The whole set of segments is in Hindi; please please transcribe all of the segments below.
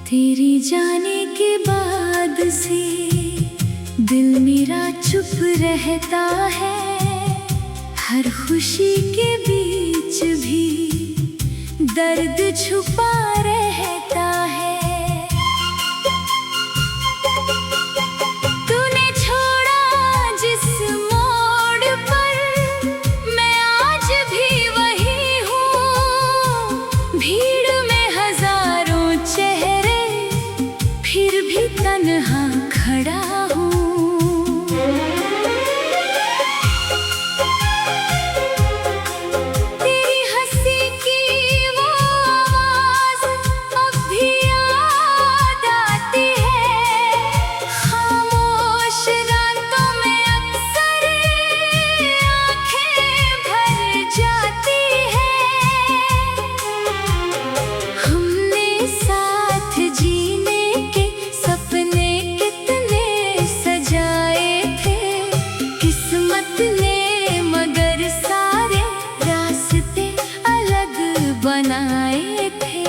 तेरी जाने के बाद से दिल मेरा चुप रहता है। हर खुशी के बीच भी दर्द छुपा रहता है। तूने छोड़ा जिस मोड़ पर, मैं आज भी वही हूँ। भीड़ में हजारों चेहरे, फिर भी तन्हा खड़ा हूँ। बनाए थे।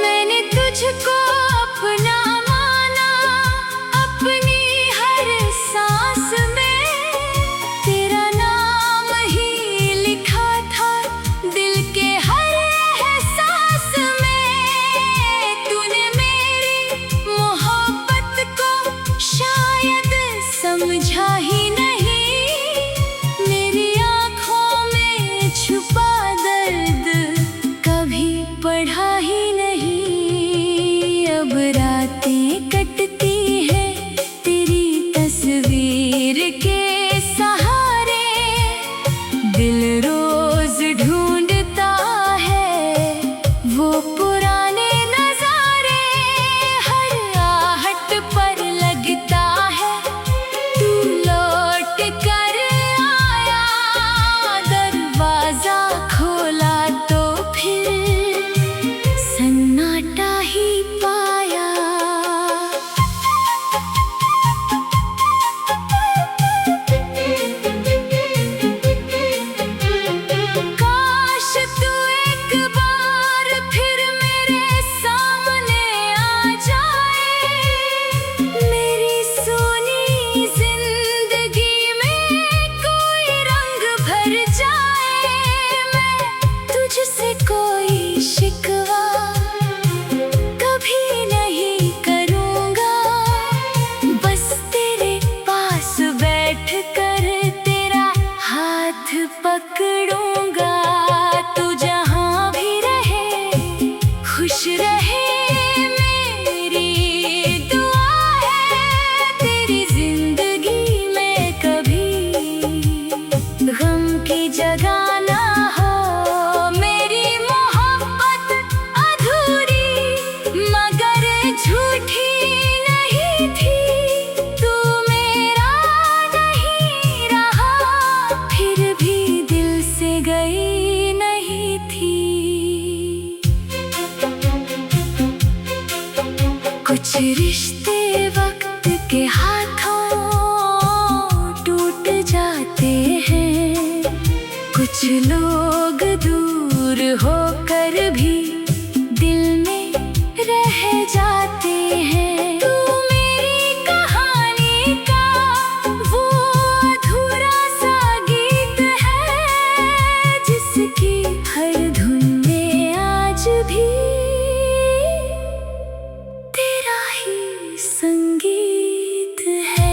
मैंने तुझको अपना माना, अपनी हर सांस में तेरा नाम ही लिखा था, दिल के हर एहसास में। तूने मेरी मोहब्बत को शायद समझा ही नहीं, मेरी आँखों में छुपा दर्द कभी पढ़ा ही नहीं। अब रातें कटती हैं तेरी तस्वीर के सहारे, दिल रोज ढूंढता है वो पुराने नजारे। हर आहट पर लगता है तू लौट कर आया, दरवाजा खोला तो फिर सन्नाटा ही पाया। काश तू एक बार फिर मेरे सामने आ जाए, मेरी सोनी जिंदगी में कोई रंग भर जाए। मैं तुझसे कोई शिकवा कभी नहीं करूँगा, बस तेरे पास बैठ कर तेरा हाथ पकड़ूंगा। तू जहाँ भी रहे खुश रहे, मेरी दुआ है। तेरी जिंदगी में कभी गम की जगह ना हो, मेरी मोहब्बत अधूरी मगर झूठी नहीं थी। तू मेरा नहीं रहा, फिर भी दिल से गई नहीं थी। कुछ रिश्ते वक्त के हाथों टूट जाते हैं, कुछ लोग दूर होकर भी दिल में रह जाते हैं। तू मेरी कहानी का वो अधूरा सा गीत है, जिसकी हर धुन में आज भी तेरा ही संगीत है।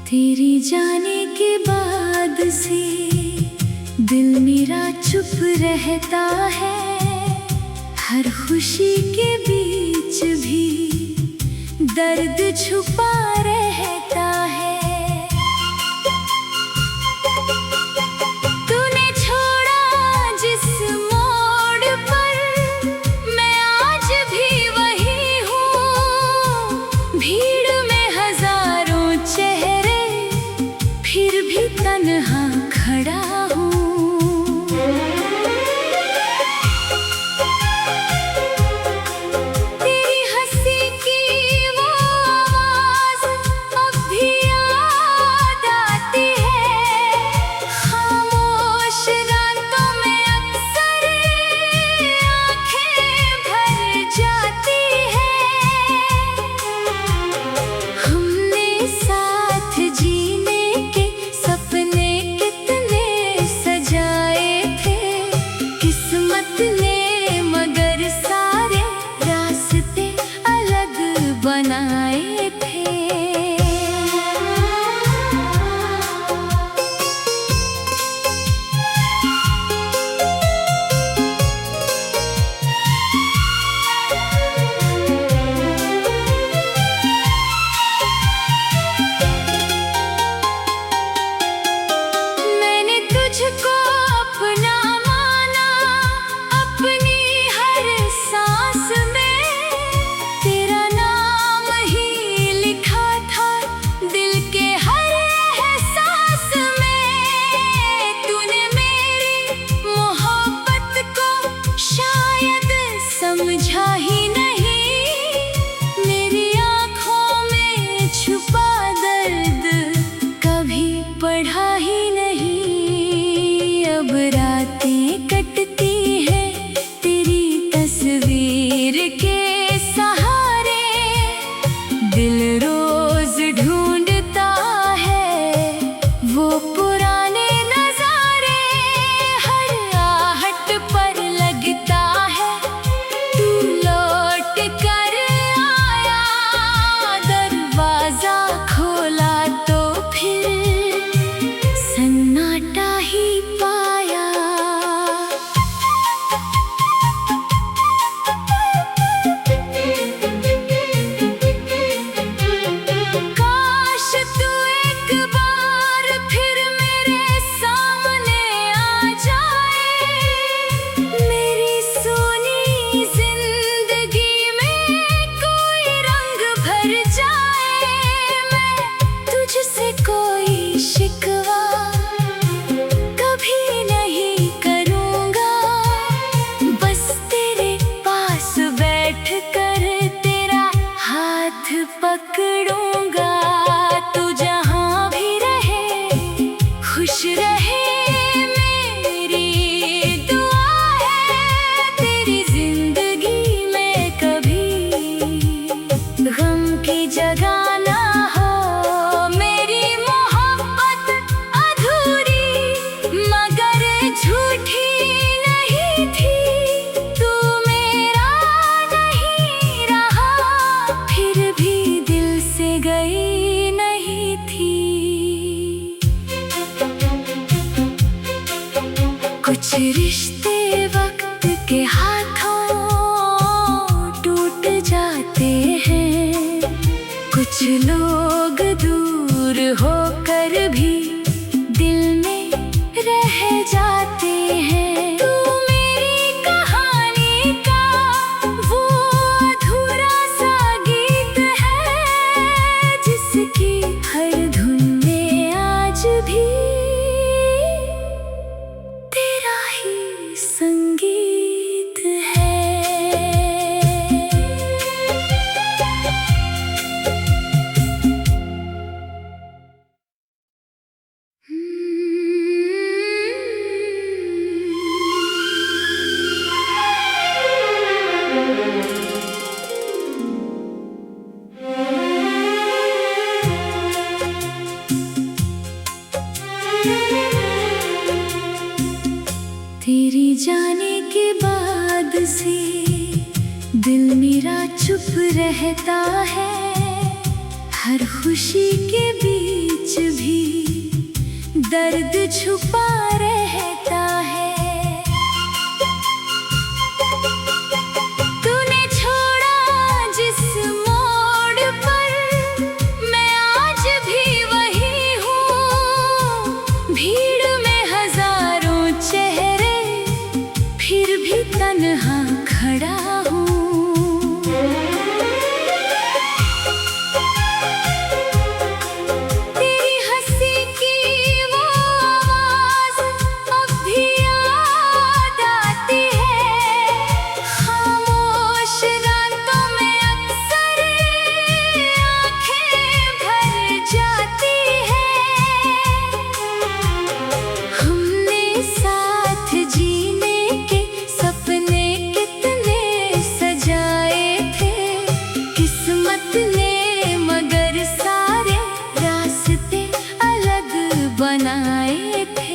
तेरी जाने के बाद से दिल मेरा चुप रहता है। हर खुशी के बीच भी दर्द छुपा रहता है। तूने छोड़ा जिस मोड़ पर, मैं आज भी वही हूँ। भीड़ में हजारों चेहरे, फिर भी तन्हा खड़ा हूँ। बनाए थे। मैंने तुझको अपना माना, अपनी हर सांस में। समझा ही नहीं, मेरी आँखों में छुपा दर्द कभी पढ़ा ही नहीं। अब रातें कटती हैं तेरी तस्वीर के सहारे। दिल रोज ढूंढता है वो पुराने नजारे। हर आहट पर लगता है पकड़ूंगा। तू जहां भी रहे खुश रहे, मेरी दुआ है। तेरी जिंदगी में कभी गम की जगह ना हो। मेरी मोहब्बत अधूरी मगर झूठी नहीं थी। तू मेरा नहीं रहा, फिर भी गई नहीं थी। कुछ रिश्ते वक्त के हाथों टूट जाते हैं। कुछ लोग दूर होकर भी दिल में रह जाते हैं। तू मेरी कहानी का वो अधूरा सा गीत है, जिसकी हर धुन में आज भी तेरा ही संगीत है। तेरी जाने के बाद से दिल मेरा चुप रहता है। हर खुशी के बीच भी दर्द छुपा रहता है। तन्हा खड़ा हूँ। तेरी हंसी की वो आवाज अब भी याद आती है। खामोश रातों में अक्सर आँखें भर जाती है। हमने साथ जीने के सपने कितने सजाए थे किस्मत ने, मगर सारे रास्ते अलग बनाए थे।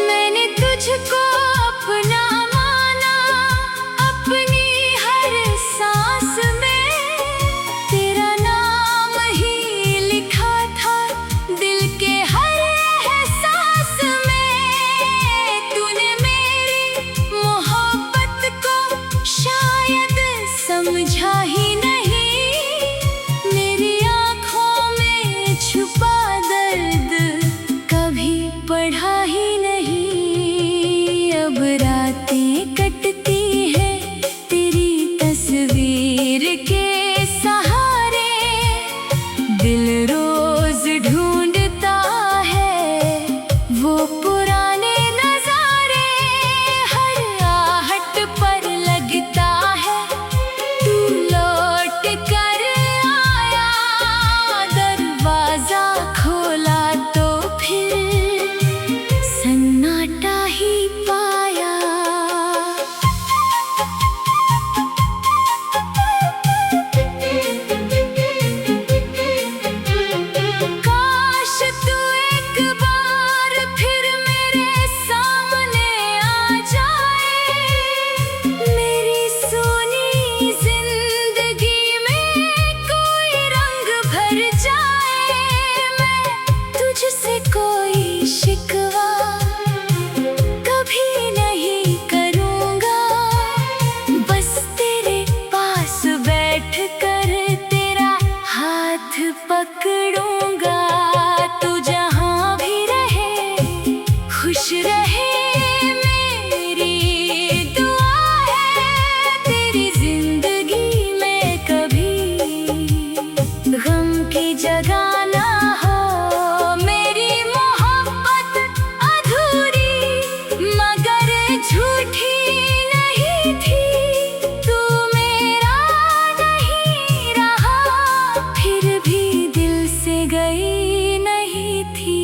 मैंने तुझको अपना माना, अपनी हर सांस में तेरा नाम ही लिखा था दिल के हर एहसास में। तूने मेरी मोहब्बत को शायद समझा ही नहीं, मेरी आँखों में छुपा दर्द कभी पढ़ा ही नहीं। अब रातें कटती हैं तेरी तस्वीर के सहारे, दिल रोज ढूंढता है वो पुराने नजारे। हर आहट पर लगता है तू लौट कर आया, दरवाजा खोला तो फिर सन्नाटा ही पाया। काश तू एक बार फिर मेरे सामने आ जाए, मेरी सोनी जिंदगी में कोई रंग भर जाए। मैं तुझसे कोई शिकवा कभी नहीं करूँगा, बस तेरे पास बैठ कर तेरा हाथ पकड़ूंगा। तू जहाँ भी रहे खुश रहे, मेरी दुआ है तेरी जिंदगी में कभी गम की जगह ना हो। मेरी मोहब्बत अधूरी मगर झूठी नहीं थी, तू मेरा नहीं रहा फिर भी दिल से गई नहीं थी।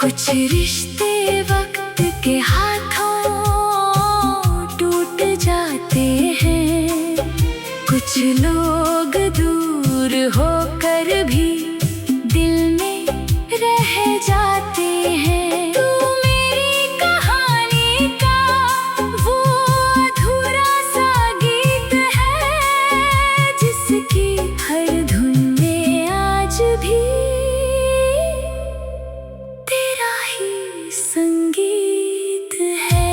कुछ रिश्ते वक्त के हाथों टूट जाते हैं, कुछ लोग दूर होकर भी दिल में रह जाते हैं। तू मेरी कहानी का वो अधूरा सा गीत है, जिसकी हर धुन में आज भी तेरा ही संगीत है।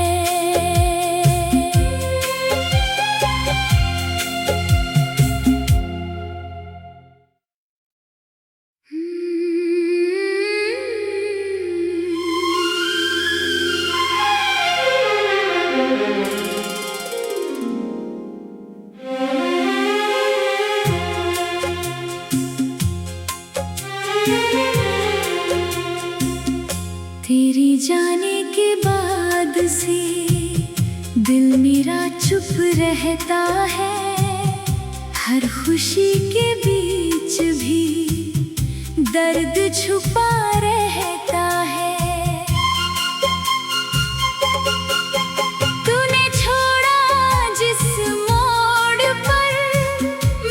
तेरी जाने के बाद से दिल मेरा चुप रहता है, हर खुशी के बीच भी दर्द छुपा रहता है। तूने छोड़ा जिस मोड़ पर,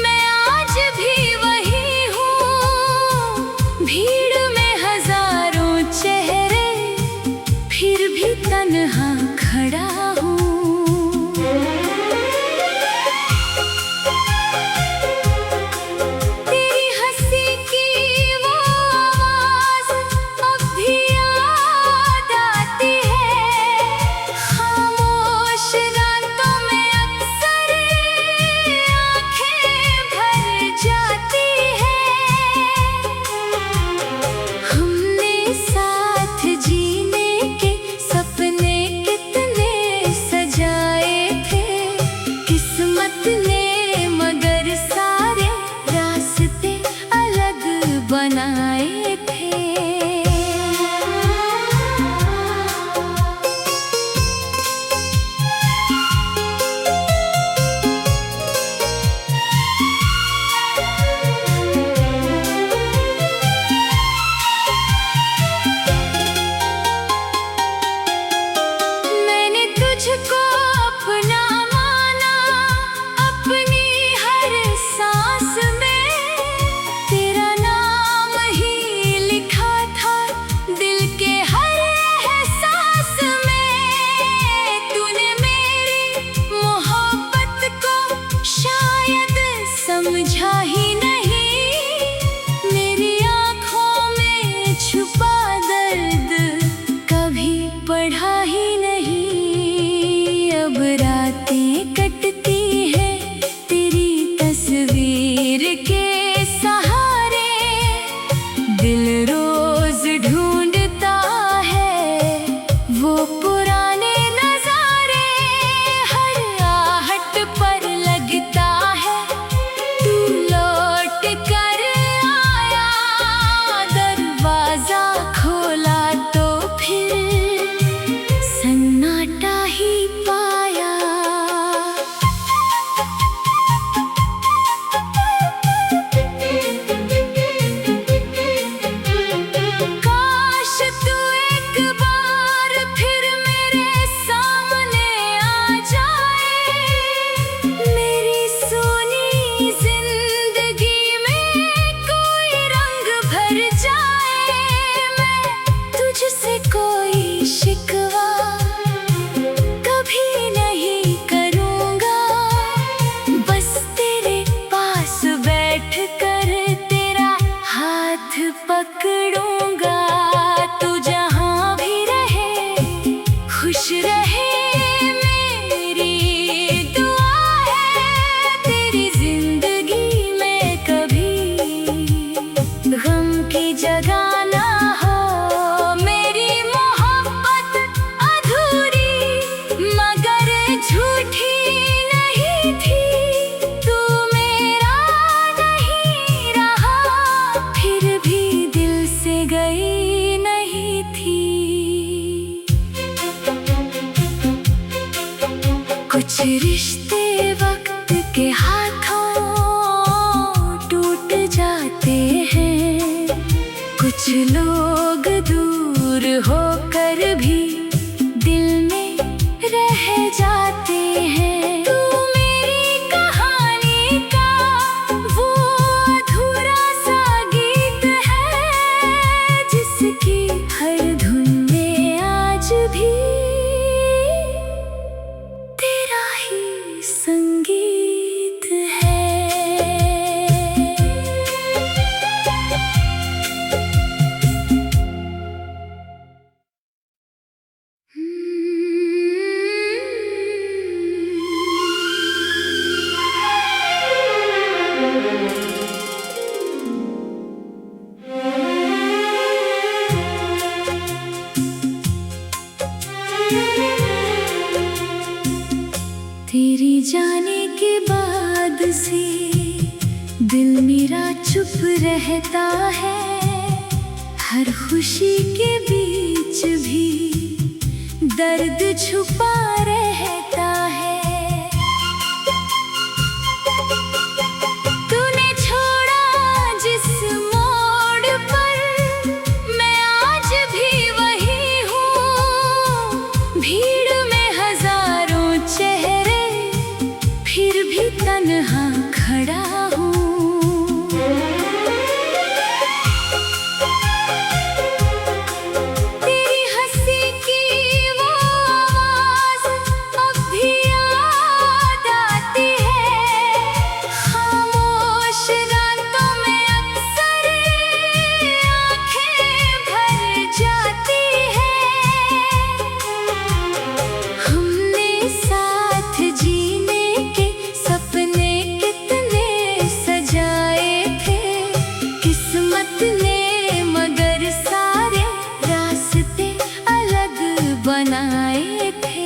मैं आज भी वही हूँ। भीड़ में हजारों चेहरे, फिर भी तन्हा खड़ा हूँ। तेरी हंसी की वो बनाए थे। मैंने तुझको अपना माना, अपनी हर सांस में तेरा नाम ही लिखा था दिल के हर एहसास में। तूने मेरी मोहब्बत को शायद समझा ही नहीं, मेरी आँखों में छुपा दर्द कभी पढ़ा ही नहीं। अब रातें कटती हैं तेरी तस्वीर के सहारे, दिल रोज ढूंढता है वो पुराने नजारे। हर आहट पर लगता है तू लौट कर आया, दरवाजा खोला तो फिर सन्नाटा ही पाया। काश तू एक बार फिर मेरे सामने आ जाए, मेरी सोनी जिंदगी में कोई रंग भर जाए। मैं तुझसे कोई शिकवा कभी नहीं करूँगा, बस तेरे पास बैठ कर तेरा हाथ पकड़ूंगा। तू जहाँ भी रहे खुश रहे, मेरी दुआ है तेरी जिंदगी में कभी गम की जगह ना हो। मेरी मोहब्बत अधूरी मगर झूठी नहीं थी, तू मेरा नहीं रहा फिर भी दिल से गई नहीं थी। कुछ रिश्ते वक्त के हाथों टूट जाते हैं, कुछ लोग दूर होकर भी दिल में रह जाते हैं। तू मेरी कहानी का वो अधूरा सा गीत है, जिसकी हर धुन में आज भी तेरा ही संगीत है। तेरी जाने के बाद से दिल मेरा चुप रहता है, हर खुशी के बीच भी दर्द छुपा रहता है। तूने छोड़ा जिस मोड़ पर, मैं आज भी वही हूँ। भीड़ में हजारों चेहरे फिर भी तन्हा खड़ा हूँ। तेरी हंसी की वो आवाज अब भी याद आती है, खामोश रातों में अक्सर आंखें भर जाती है। हमने साथ जीने के सपने कितने सजाए थे, किस्मत ने मगर सारे रास्ते अलग बनाए थे।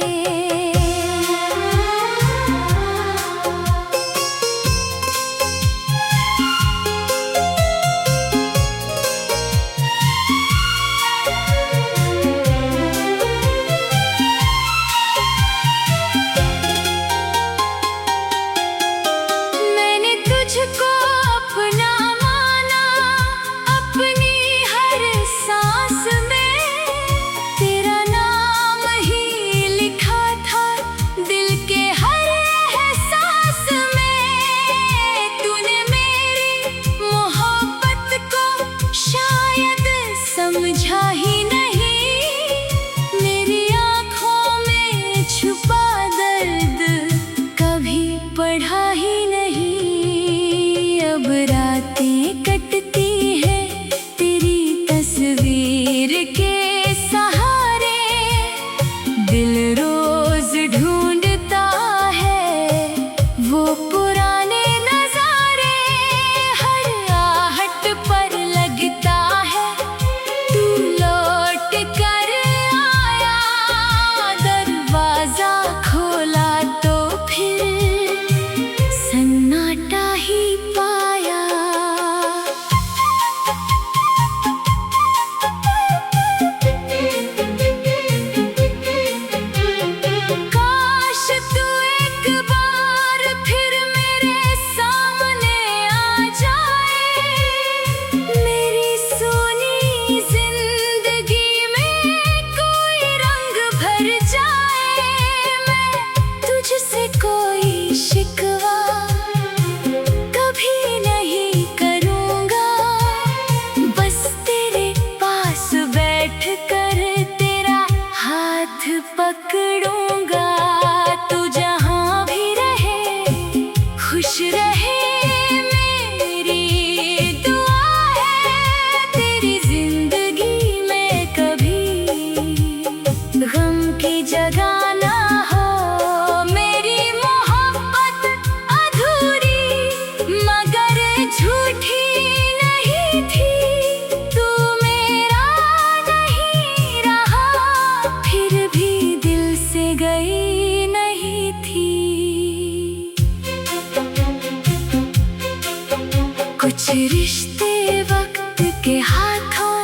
के हाथों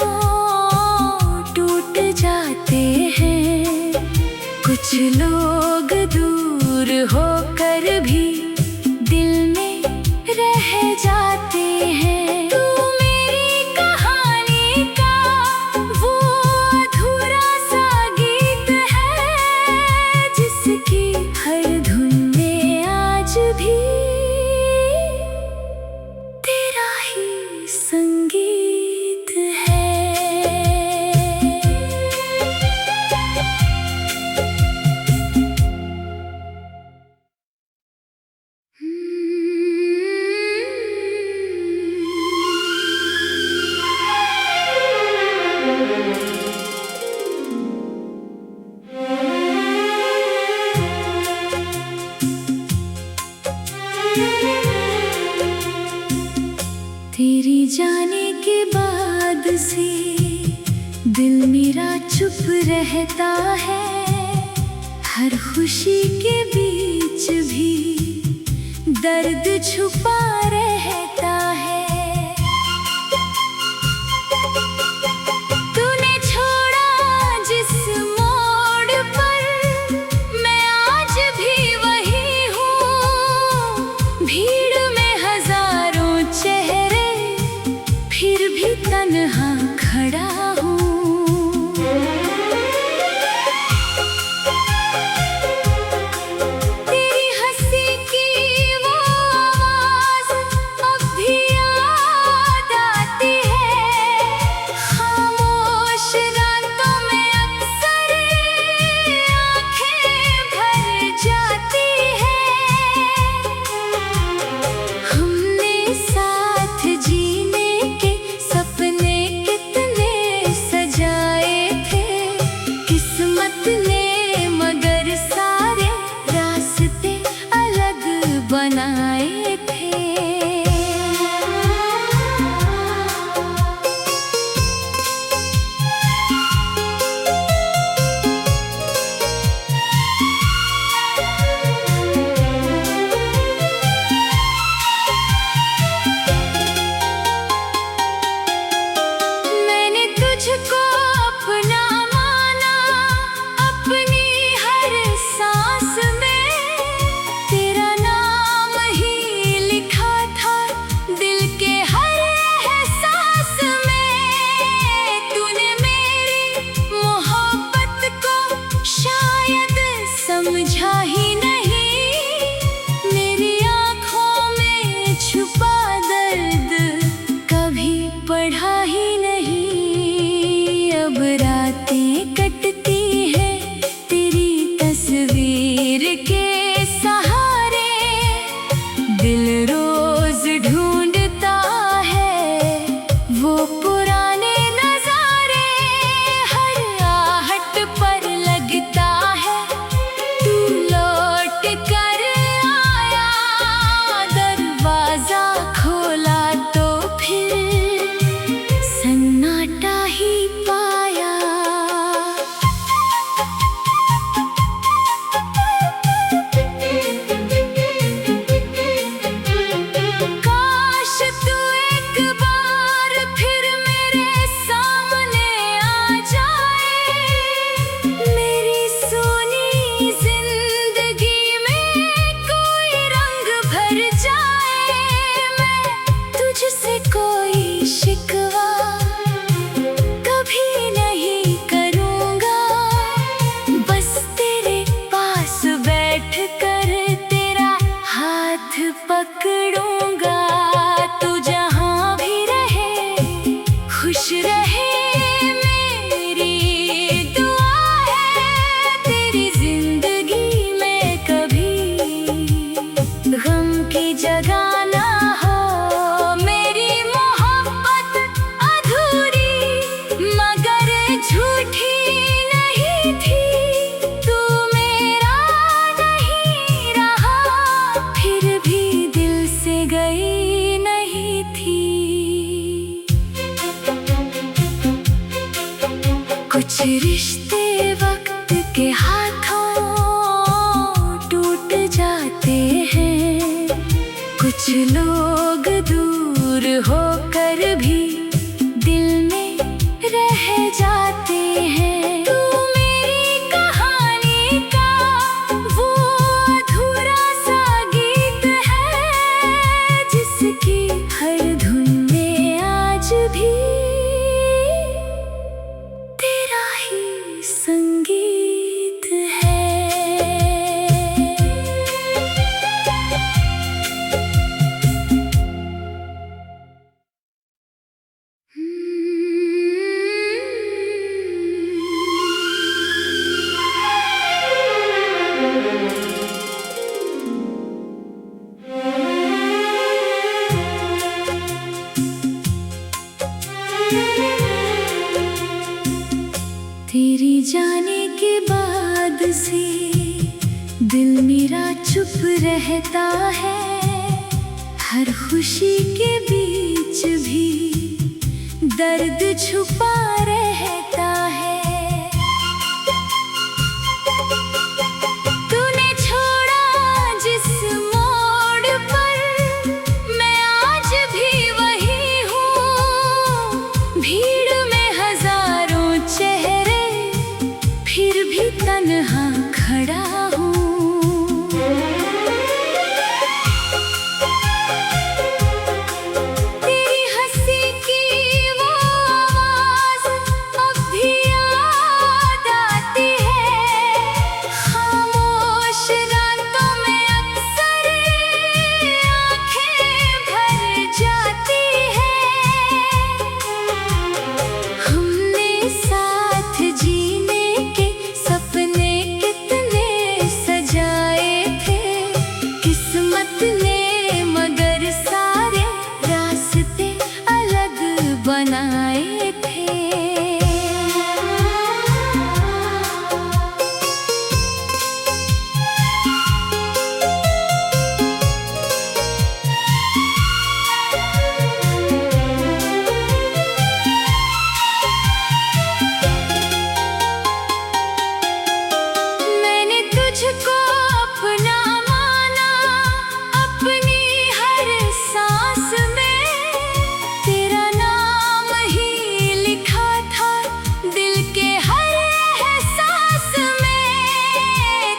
टूट जाते हैं। कुछ लोग दूर होकर भी दिल में रह जाते हैं। तू मेरी कहानी का वो अधूरा सा गीत है, जिसकी हर धुन में आज भी तेरा ही संगीत है। तेरी जाने के बाद से दिल मेरा चुप रहता है। हर खुशी के बीच भी दर्द छुपा रहता है। तूने छोड़ा जिस मोड़ पर, मैं आज भी वही हूँ। भीड़ में हजारों चेहरे, फिर भी तन्हा खड़ा हूँ। तेरी हंसी की वो आवाज अब भी याद आती है। खामोश रातों में अक्सर आंखें भर जाती है। हमने साथ जीने के सपने कितने सजाए थे। किस्मत ने मगर सारे रास्ते अलग बनाए थे। मैंने तुझको अपना माना, अपनी हर सांस में तेरा नाम ही लिखा था दिल के हर एहसास में। तूने मेरी मोहब्बत को शायद समझा ही नहीं। मेरी आँखों में छुपा दर्द कभी पढ़ा ही नहीं। अब रातें कटती हैं तेरी तस्वीर के सहारे। दिल रोज ढूंढता है वो पुराने नजारे। हर आहट पर लगता है तू लौट कर आया। दरवाजा खोला तो फिर सन्नाटा ही पाया। काश तू एक बार फिर मेरे सामने आ जाए। मेरी सोनी जिंदगी में कोई रंग भर जाए। मैं तुझसे कोई शिकवा कभी नहीं करूँगा। बस तेरे पास बैठ कर तेरा हाथ पकड़ूंगा। तू जहाँ भी रहे खुश रहे, मेरी दुआ है। तेरी जिंदगी में कभी गम की जगह ना हो। मेरी मोहब्बत अधूरी मगर झूठी नहीं थी। तू मेरा नहीं रहा, फिर भी दिल से गई नहीं थी। कुछ रिश्ते वक्त के हाथों टूट जाते हैं। कुछ लोग दूर होकर भी दिल तेरी जाने के बाद से दिल मेरा चुप रहता है। हर खुशी के बीच भी दर्द छुपा रहता है। तूने छोड़ा जिस मोड़ पर, मैं आज भी वही हूँ। भीड़ में हजारों चेहरे, फिर भी तन्हा खड़ा हूँ। तेरी हंसी की वो आवाज अब भी याद आती है। खामोश रातों में अक्सर आंखें भर जाती है। हमने साथ जीने के सपने कितने सजाए थे किस्मत ने, मगर सारे रास्ते अलग बनाए थे। मैंने तुझको अपना माना, अपनी हर सांस में तेरा नाम ही लिखा था दिल के हर एहसास में।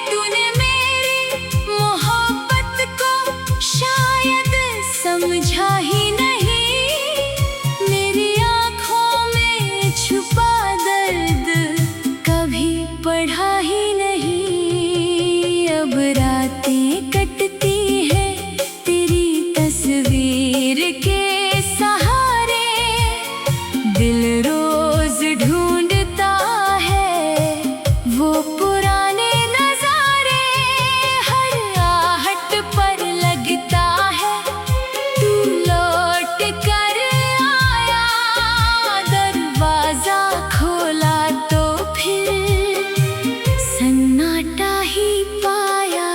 तूने मेरी मोहब्बत को शायद समझा ही नहीं। मेरी आँखों में छुपा दर्द कभी पढ़ा ही नहीं। अब रातें कटती हैं तेरी तस्वीर के सहारे। दिल रोज ढूंढता है वो पुराने नजारे। हर आहट पर लगता है तू लौट कर आया। दरवाजा खोला तो फिर सन्नाटा ही पाया।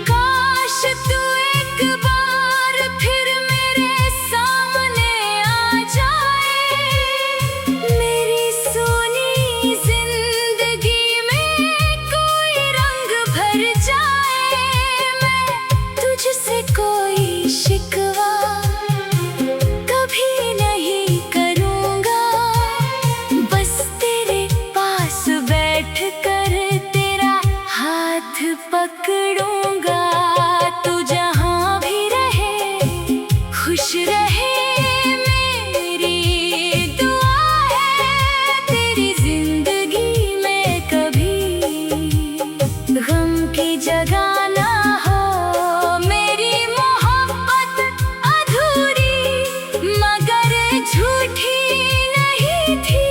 काश तू एक बार फिर मेरे सामने आ जाए। मेरी सोनी जिंदगी में कोई रंग भर जाए। मैं तुझसे कोई शिकवा कभी नहीं करूँगा। बस तेरे पास बैठ कर तेरा हाथ पकड़ूंगा। तू जहाँ भी रहे खुश रहे, मेरी दुआ है। तेरी जिंदगी में कभी गम की जगह ना हो। मेरी मोहब्बत अधूरी मगर झूठी नहीं थी।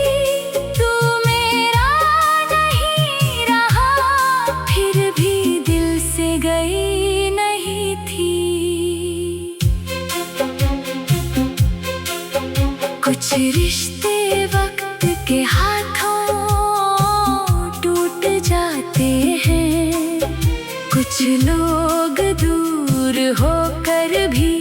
तू मेरा नहीं रहा, फिर भी दिल से गई नहीं थी। कुछ रिश्ते वक्त के हाथों टूट जाते हैं। कुछ लोग दूर होकर भी